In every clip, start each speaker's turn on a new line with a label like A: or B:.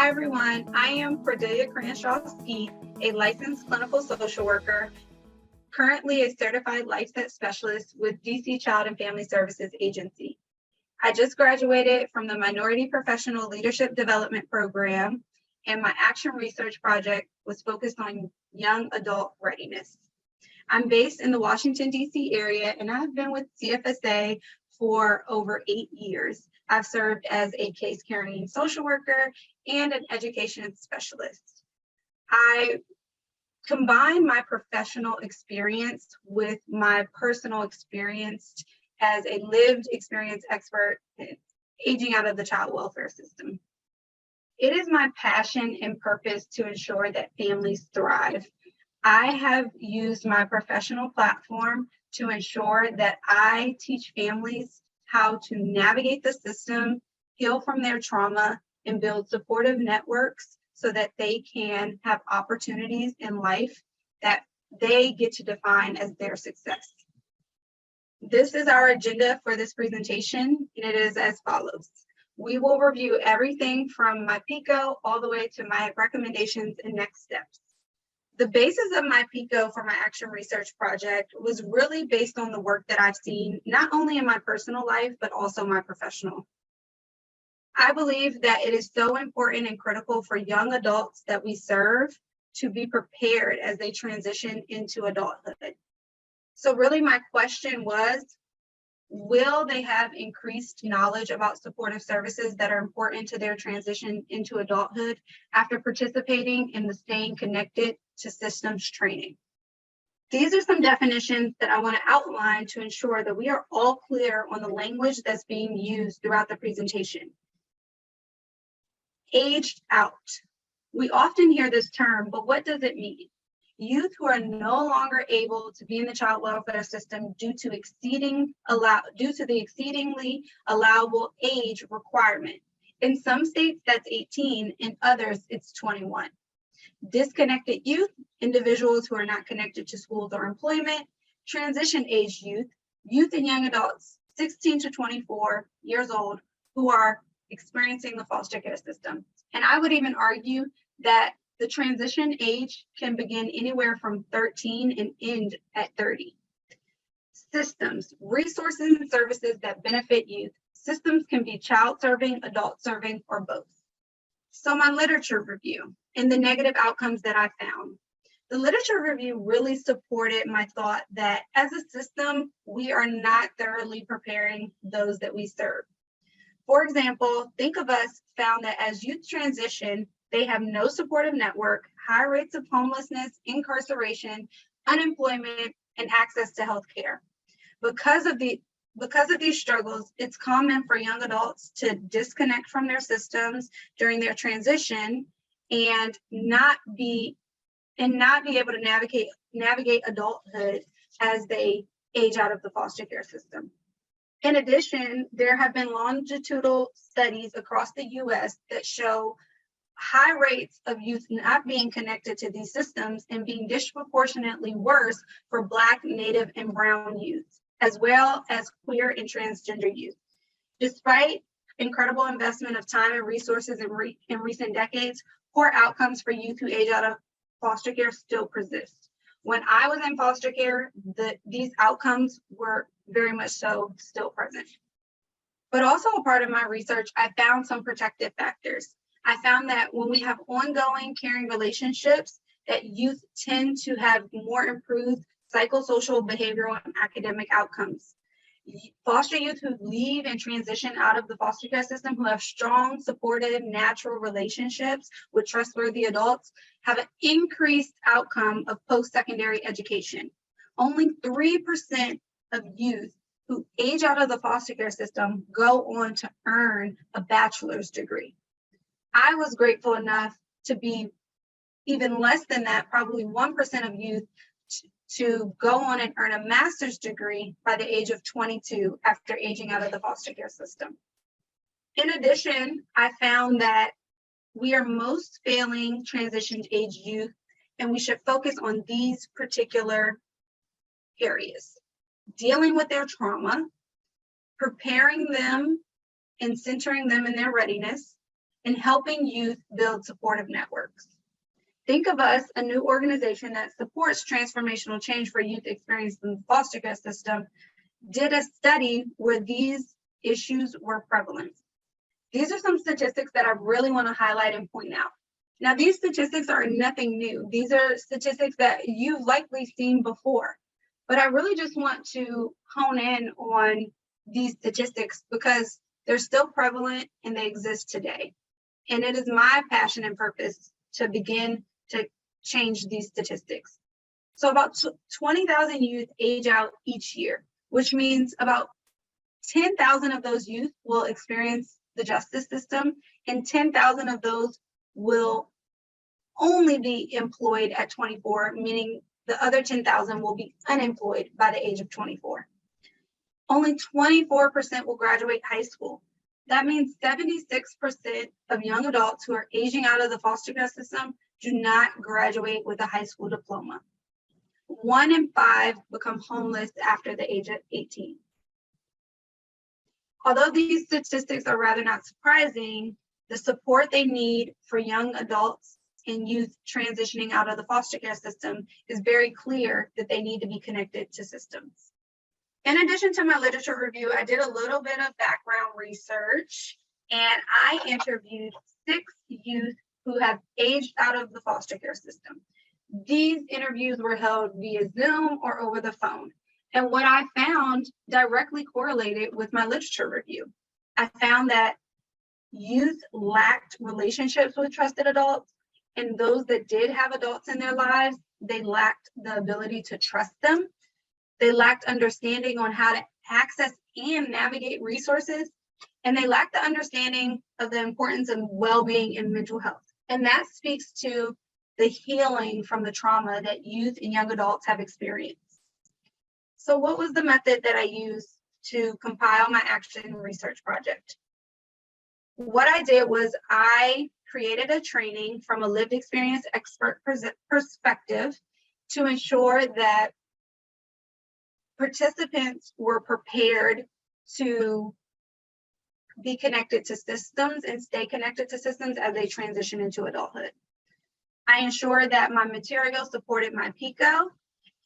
A: Hi everyone, I am Cordelia Cranshaw-Skeete, a licensed clinical social worker, currently a certified life set specialist with DC Child and Family Services Agency. I just graduated from the Minority Professional Leadership Development Program, and my action research project was focused on young adult readiness. I'm based in the Washington, DC area, and I've been with CFSA for over 8 years. I've served as a case carrying social worker and an education specialist. I combine my professional experience with my personal experience as a lived experience expert in aging out of the child welfare system. It is my passion and purpose to ensure that families thrive. I have used my professional platform to ensure that I teach families how to navigate the system, heal from their trauma, and build supportive networks so that they can have opportunities in life that they get to define as their success. This is our agenda for this presentation, and it is as follows. We will review everything from my PICO all the way to my recommendations and next steps. The basis of my PICO for my action research project was really based on the work that I've seen, not only in my personal life, but also my professional. I believe that it is so important and critical for young adults that we serve to be prepared as they transition into adulthood. So really my question was, will they have increased knowledge about supportive services that are important to their transition into adulthood after participating in the Staying Connected to Systems training? These are some definitions that I want to outline to ensure that we are all clear on the language that's being used throughout the presentation. Aged out. We often hear this term, but what does it mean? Youth who are no longer able to be in the child welfare system due to the exceedingly allowable age requirement. In some states, that's 18, in others, it's 21. Disconnected youth, individuals who are not connected to schools or employment. Transition age youth, youth and young adults, 16 to 24 years old, who are experiencing the foster care system. And I would even argue that the transition age can begin anywhere from 13 and end at 30. Systems, resources and services that benefit youth. Systems can be child serving, adult serving, or both. So my literature review and the negative outcomes that I found. The literature review really supported my thought that as a system, we are not thoroughly preparing those that we serve. For example, Think of Us found that as youth transition, they have no supportive network, high rates of homelessness, incarceration, unemployment, and access to health care. Because of these struggles, it's common for young adults to disconnect from their systems during their transition and not be able to navigate adulthood as they age out of the foster care system. In addition, there have been longitudinal studies across the US that show high rates of youth not being connected to these systems and being disproportionately worse for Black, Native, and Brown youth, as well as queer and transgender youth. Despite incredible investment of time and resources in recent decades, poor outcomes for youth who age out of foster care still persist. When I was in foster care, these outcomes were very much so still present. But also a part of my research, I found some protective factors. I found that when we have ongoing caring relationships, that youth tend to have more improved psychosocial, behavioral, and academic outcomes. Foster youth who leave and transition out of the foster care system, who have strong, supportive, natural relationships with trustworthy adults, have an increased outcome of post-secondary education. Only 3% of youth who age out of the foster care system go on to earn a bachelor's degree. I was grateful enough to be even less than that, probably 1% of youth to go on and earn a master's degree by the age of 22 after aging out of the foster care system. In addition, I found that we are most failing transitioned age youth, and we should focus on these particular areas: dealing with their trauma, preparing them and centering them in their readiness, in helping youth build supportive networks. Think of us, a new organization that supports transformational change for youth experienced in the foster care system, did a study where these issues were prevalent. These are some statistics that I really want to highlight and point out. Now, these statistics are nothing new. These are statistics that you've likely seen before, but I really just want to hone in on these statistics because they're still prevalent and they exist today. And it is my passion and purpose to begin to change these statistics. So about 20,000 youth age out each year, which means about 10,000 of those youth will experience the justice system, and 10,000 of those will only be employed at 24, meaning the other 10,000 will be unemployed by the age of 24. Only 24% will graduate high school. That means 76% of young adults who are aging out of the foster care system do not graduate with a high school diploma. 1 in 5 become homeless after the age of 18. Although these statistics are rather not surprising, the support they need for young adults and youth transitioning out of the foster care system is very clear that they need to be connected to systems. In addition to my literature review, I did a little bit of background research, and I interviewed 6 youth who have aged out of the foster care system. These interviews were held via Zoom or over the phone. And what I found directly correlated with my literature review. I found that youth lacked relationships with trusted adults, and those that did have adults in their lives, they lacked the ability to trust them. They lacked understanding on how to access and navigate resources, and they lacked the understanding of the importance of well-being and mental health. And that speaks to the healing from the trauma that youth and young adults have experienced. So what was the method that I used to compile my action research project? What I did was I created a training from a lived experience expert perspective to ensure that participants were prepared to be connected to systems and stay connected to systems as they transition into adulthood. I ensured that my material supported my PICO.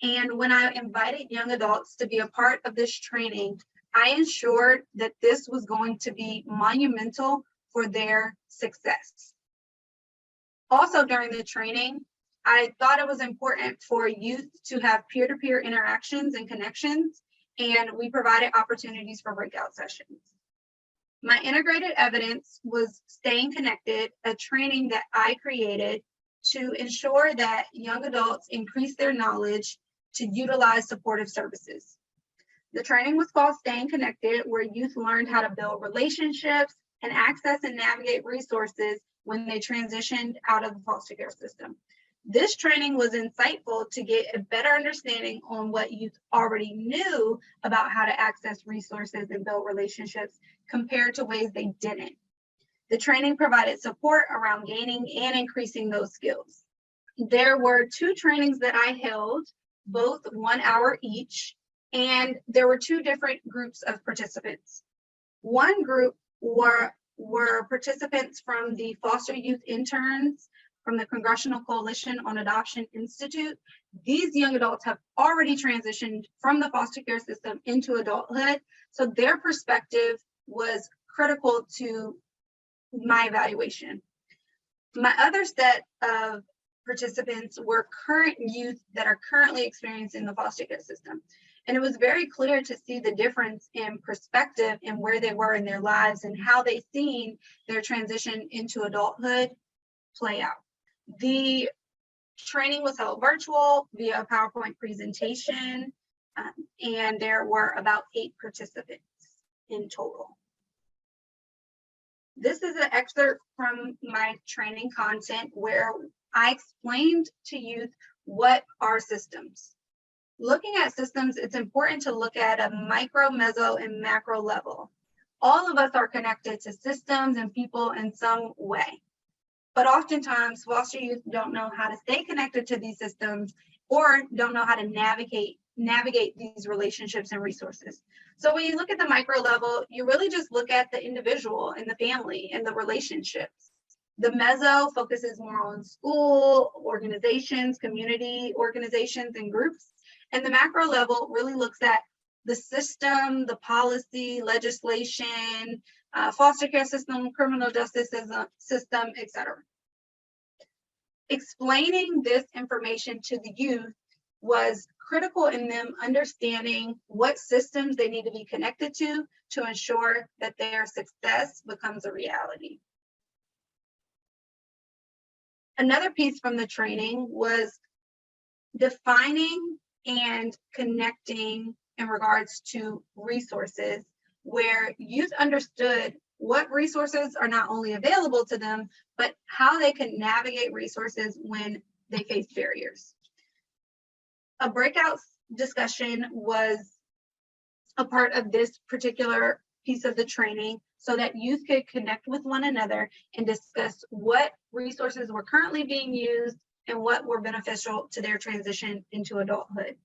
A: And when I invited young adults to be a part of this training, I ensured that this was going to be monumental for their success. Also during the training, I thought it was important for youth to have peer-to-peer interactions and connections, and we provided opportunities for breakout sessions. My integrated evidence was Staying Connected, a training that I created to ensure that young adults increase their knowledge to utilize supportive services. The training was called Staying Connected, where youth learned how to build relationships and access and navigate resources when they transitioned out of the foster care system. This training was insightful to get a better understanding on what youth already knew about how to access resources and build relationships compared to ways they didn't. The training provided support around gaining and increasing those skills. There were 2 trainings that I held, both 1 hour each, and there were 2 different groups of participants. One group were participants from the foster youth interns from the Congressional Coalition on Adoption Institute. These young adults have already transitioned from the foster care system into adulthood, so their perspective was critical to my evaluation. My other set of participants were current youth that are currently experiencing the foster care system. And it was very clear to see the difference in perspective and where they were in their lives and how they seen their transition into adulthood play out. The training was held virtual via a PowerPoint presentation, and there were about 8 participants in total. This is an excerpt from my training content where I explained to youth what are systems. Looking at systems, it's important to look at a micro, meso, and macro level. All of us are connected to systems and people in some way. But oftentimes, foster youth don't know how to stay connected to these systems or don't know how to navigate navigate these relationships and resources. So when you look at the micro level, you really just look at the individual and the family and the relationships. The meso focuses more on school, organizations, community organizations, and groups. And the macro level really looks at the system, the policy, legislation, foster care system, criminal justice system, etc. Explaining this information to the youth was critical in them understanding what systems they need to be connected to ensure that their success becomes a reality. Another piece from the training was defining and connecting in regards to resources, where youth understood what resources are not only available to them, but how they can navigate resources when they face barriers. A breakout discussion was a part of this particular piece of the training so that youth could connect with one another and discuss what resources were currently being used and what were beneficial to their transition into adulthood.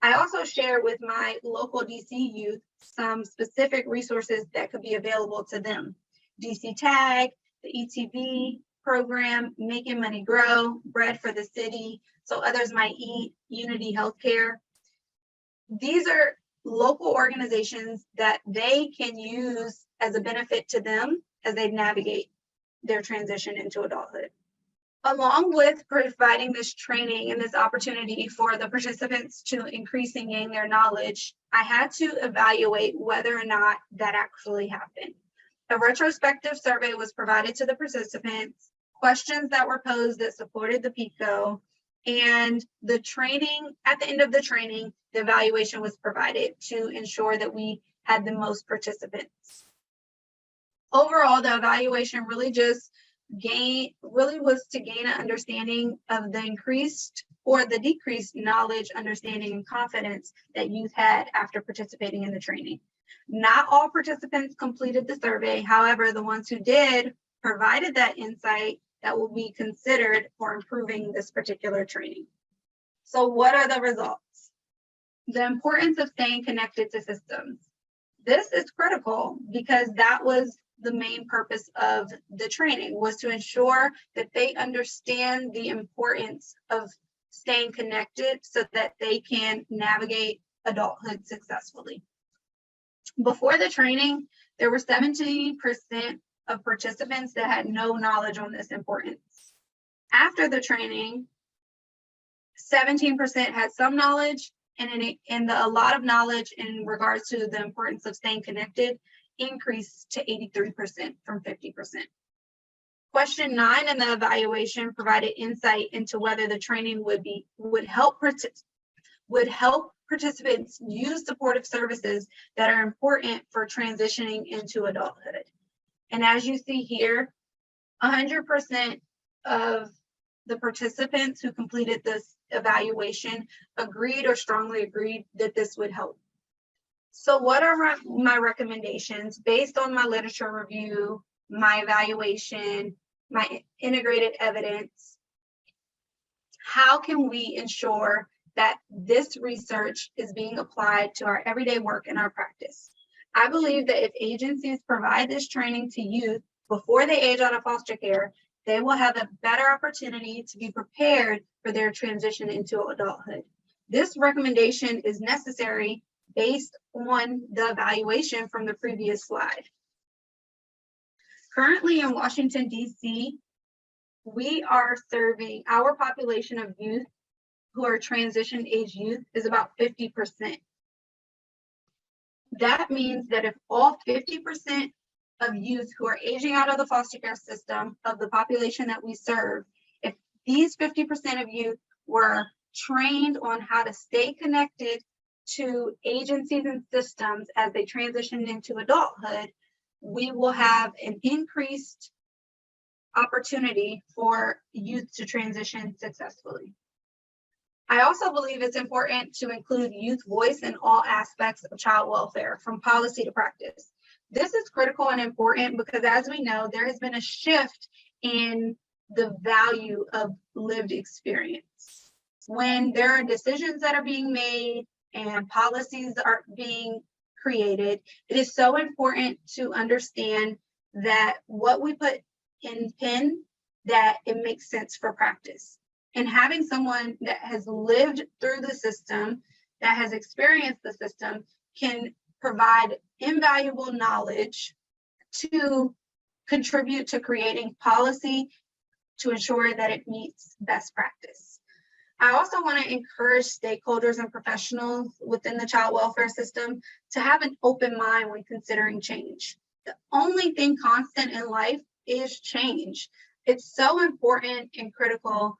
A: I also share with my local DC youth some specific resources that could be available to them. DC Tag, the ETV program, Making Money Grow, Bread for the City, So Others Might Eat, Unity Healthcare. These are local organizations that they can use as a benefit to them as they navigate their transition into adulthood. Along with providing this training and this opportunity for the participants to increase and gain their knowledge, I had to evaluate whether or not that actually happened. A retrospective survey was provided to the participants, questions that were posed that supported the PICO, and the training, at the end of the training, the evaluation was provided to ensure that we had the most participants. Overall, the evaluation really just was to gain an understanding of the increased or the decreased knowledge, understanding, and confidence that youth had after participating in the training. Not all participants completed the survey. However, the ones who did provided that insight that will be considered for improving this particular training. So what are the results? The importance of staying connected to systems. This is critical because that was the main purpose of the training, was to ensure that they understand the importance of staying connected so that they can navigate adulthood successfully. Before the training, there were 17% of participants that had no knowledge on this importance. After the training, 17% had some knowledge, and a lot of knowledge in regards to the importance of staying connected increased to 83% from 50%. Question 9 in the evaluation provided insight into whether the training would help participants use supportive services that are important for transitioning into adulthood. And as you see here, 100% of the participants who completed this evaluation agreed or strongly agreed that this would help. So what are my recommendations based on my literature review, my evaluation, my integrated evidence? How can we ensure that this research is being applied to our everyday work and our practice? I believe that if agencies provide this training to youth before they age out of foster care, they will have a better opportunity to be prepared for their transition into adulthood. This recommendation is necessary based on the evaluation from the previous slide. Currently in Washington, D.C., we are serving, our population of youth who are transition age youth is about 50%. That means that if all 50% of youth who are aging out of the foster care system of the population that we serve, if these 50% of youth were trained on how to stay connected to agencies and systems as they transition into adulthood, we will have an increased opportunity for youth to transition successfully. I also believe it's important to include youth voice in all aspects of child welfare, from policy to practice. This is critical and important because, as we know, there has been a shift in the value of lived experience. When there are decisions that are being made and policies are being created, it is so important to understand that what we put in pen, that it makes sense for practice. And having someone that has lived through the system, that has experienced the system, can provide invaluable knowledge to contribute to creating policy to ensure that it meets best practice. I also want to encourage stakeholders and professionals within the child welfare system to have an open mind when considering change. The only thing constant in life is change. It's so important and critical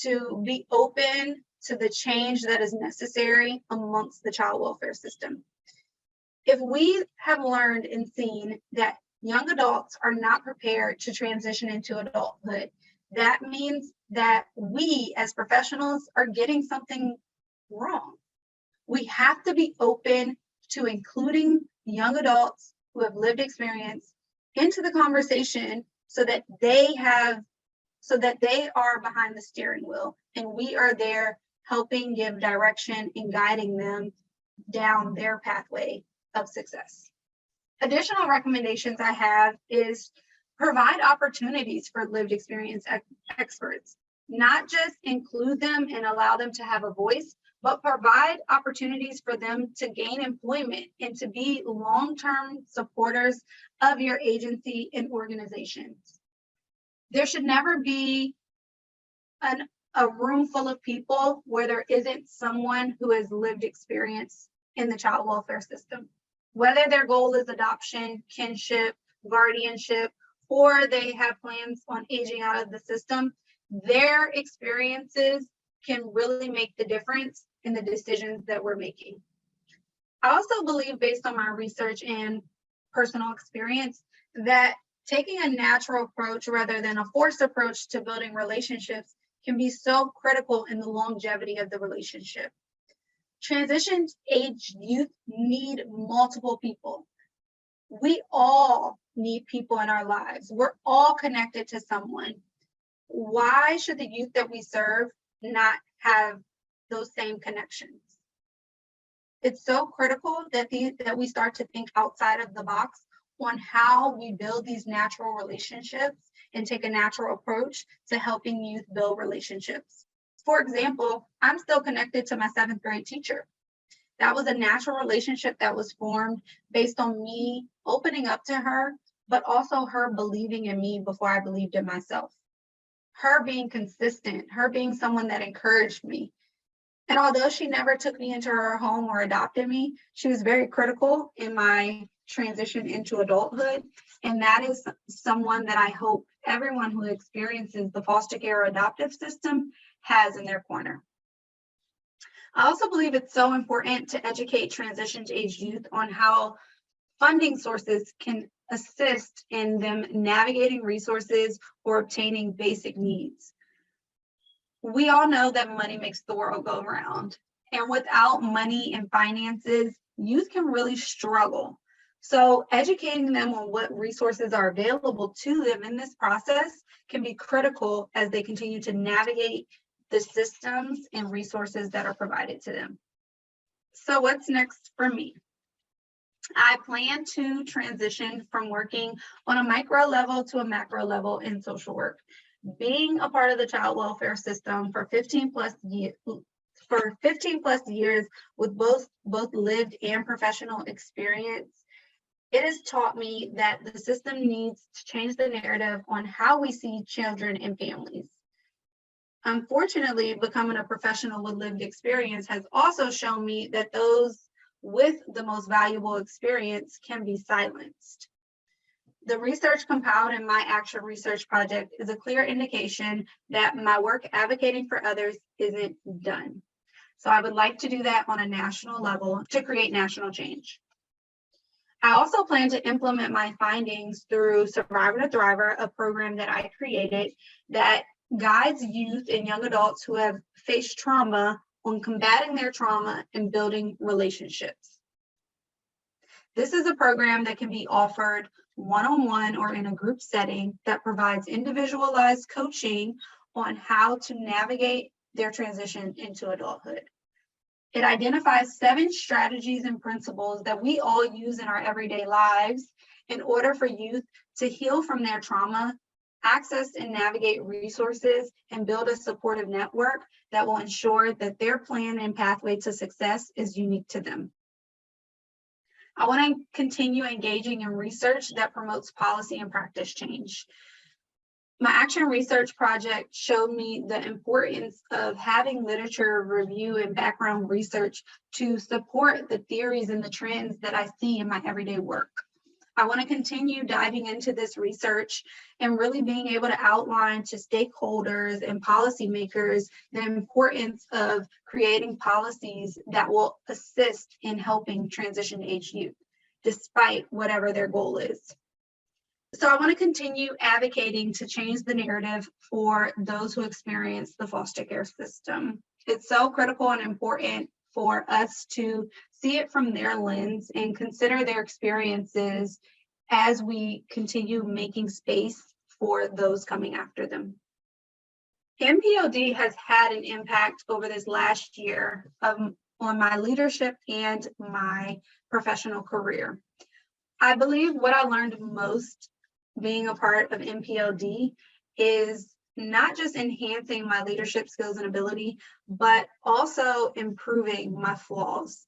A: to be open to the change that is necessary amongst the child welfare system. If we have learned and seen that young adults are not prepared to transition into adulthood, that means that we as professionals are getting something wrong. We have to be open to including young adults who have lived experience into the conversation so that they are behind the steering wheel and we are there helping give direction and guiding them down their pathway of success. Additional recommendations I have is provide opportunities for lived experience experts, not just include them and allow them to have a voice, but provide opportunities for them to gain employment and to be long-term supporters of your agency and organizations. There should never be a room full of people where there isn't someone who has lived experience in the child welfare system. Whether their goal is adoption, kinship, guardianship, or they have plans on aging out of the system, their experiences can really make the difference in the decisions that we're making. I also believe, based on my research and personal experience, that taking a natural approach rather than a forced approach to building relationships can be so critical in the longevity of the relationship. Transition-aged youth need multiple people. We all need people in our lives. We're all connected to someone. Why should the youth that we serve not have those same connections? It's so critical that we start to think outside of the box on how we build these natural relationships and take a natural approach to helping youth build relationships. For example, I'm still connected to my 7th grade teacher. That was a natural relationship that was formed based on me opening up to her, but also her believing in me before I believed in myself. Her being consistent, her being someone that encouraged me. And although she never took me into her home or adopted me, she was very critical in my transition into adulthood. And that is someone that I hope everyone who experiences the foster care or adoptive system has in their corner. I also believe it's so important to educate transition-aged youth on how funding sources can assist in them navigating resources or obtaining basic needs. We all know that money makes the world go round, and without money and finances, youth can really struggle. So educating them on what resources are available to them in this process can be critical as they continue to navigate the systems and resources that are provided to them. So what's next for me? I plan to transition from working on a micro level to a macro level in social work. Being a part of the child welfare system for 15 plus years with both lived and professional experience, it has taught me that the system needs to change the narrative on how we see children and families. Unfortunately, becoming a professional with lived experience has also shown me that those with the most valuable experience can be silenced. The research compiled in my actual research project is a clear indication that my work advocating for others isn't done. So I would like to do that on a national level to create national change. I also plan to implement my findings through Survivor to Thriver, a program that I created that guides youth and young adults who have faced trauma on combating their trauma and building relationships. This is a program that can be offered one-on-one or in a group setting that provides individualized coaching on how to navigate their transition into adulthood. It identifies 7 strategies and principles that we all use in our everyday lives in order for youth to heal from their trauma, access and navigate resources, and build a supportive network that will ensure that their plan and pathway to success is unique to them. I want to continue engaging in research that promotes policy and practice change. My action research project showed me the importance of having literature review and background research to support the theories and the trends that I see in my everyday work. I want to continue diving into this research and really being able to outline to stakeholders and policymakers the importance of creating policies that will assist in helping transition-age youth, despite whatever their goal is. So I want to continue advocating to change the narrative for those who experience the foster care system. It's so critical and important for us to see it from their lens and consider their experiences as we continue making space for those coming after them. MPLD has had an impact over this last year on my leadership and my professional career. I believe what I learned most being a part of MPLD is not just enhancing my leadership skills and ability, but also improving my flaws.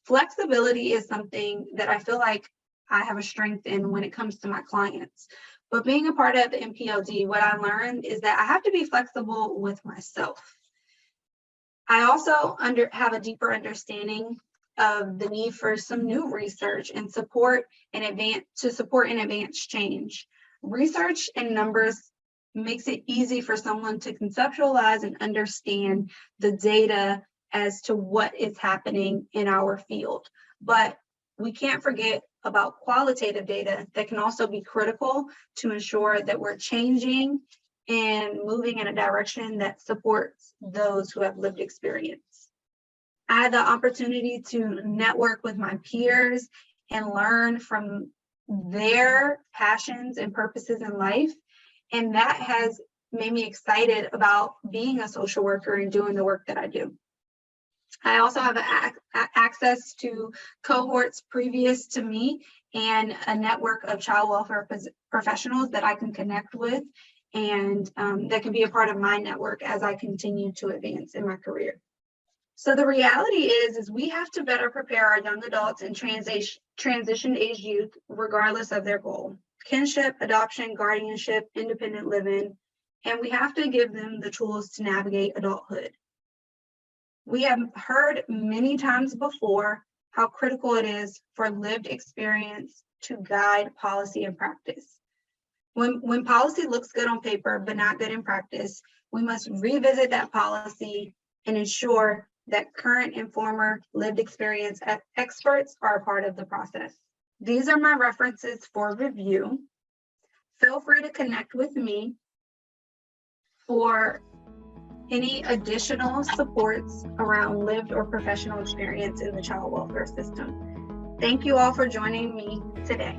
A: Flexibility is something that I feel like I have a strength in when it comes to my clients. But being a part of MPLD, what I learned is that I have to be flexible with myself. I also have a deeper understanding of the need for some new research and support and advance change. Research and numbers makes it easy for someone to conceptualize and understand the data as to what is happening in our field. But we can't forget about qualitative data that can also be critical to ensure that we're changing and moving in a direction that supports those who have lived experience. I had the opportunity to network with my peers and learn from their passions and purposes in life. And that has made me excited about being a social worker and doing the work that I do. I also have access to cohorts previous to me and a network of child welfare professionals that I can connect with and that can be a part of my network as I continue to advance in my career. So the reality is we have to better prepare our young adults and transition-age youth regardless of their goal: kinship, adoption, guardianship, independent living, and we have to give them the tools to navigate adulthood. We have heard many times before how critical it is for lived experience to guide policy and practice. When policy looks good on paper but not good in practice, we must revisit that policy and ensure that current and former lived experience experts are a part of the process. These are my references for review. Feel free to connect with me for any additional supports around lived or professional experience in the child welfare system. Thank you all for joining me today.